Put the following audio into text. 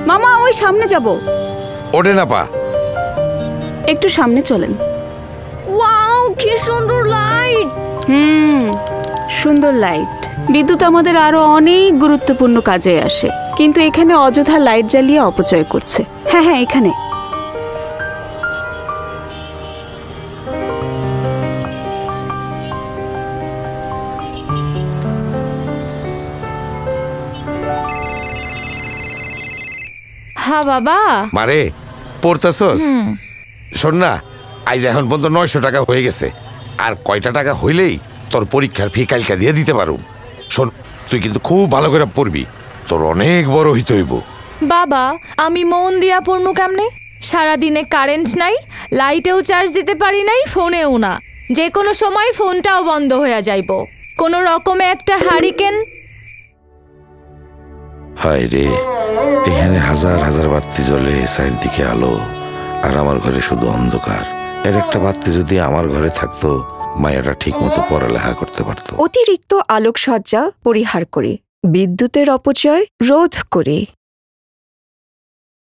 মামা ওই সামনে যাব। ওঠে না পা, একটু সামনে চলেন। ওয়াও কি সুন্দর লাইট। সুন্দর লাইট। বিদ্যুৎ আমাদের আরো অনেক গুরুত্বপূর্ণ কাজে আসে, কিন্তু এখানে অযথা লাইট জ্বালিয়ে অপচয় করছে। হ্যাঁ হ্যাঁ, এখানে। হ্যাঁ বাবা। মারে পড়তেছস? শোন না, আজ এখন পর্যন্ত 900 টাকা হয়ে গেছে, আর কয়টা টাকা হইলেই তোর পরীক্ষার ফি কালকা দিয়ে দিতে পারুম। শোন, তুই কিন্তু খুব ভালো করে পড়বি, তোর অনেক বড় হইতে হইব। বাবা আমি মন দিয়া পড়মু কেমনে? সারাদিনে কারেন্ট নাই, লাইটেও চার্জ দিতে পারি নাই, ফোনেও না। যে কোনো সময় ফোনটাও বন্ধ হয়ে যাইব। কোনো রকমে একটা হারিকেন। হায় রে, এখানে হাজার হাজার বাতি জ্বলে, চারিদিকে আলো, আর আমার ঘরে শুধু অন্ধকার। এর একটা বাতি যদি আমার ঘরে থাকতো, মায়াটা ঠিক মতো পড়ালেখা করতে পারতো। অতিরিক্ত আলোকসজ্জা পরিহার করে, বিদ্যুতের অপচয় রোধ করে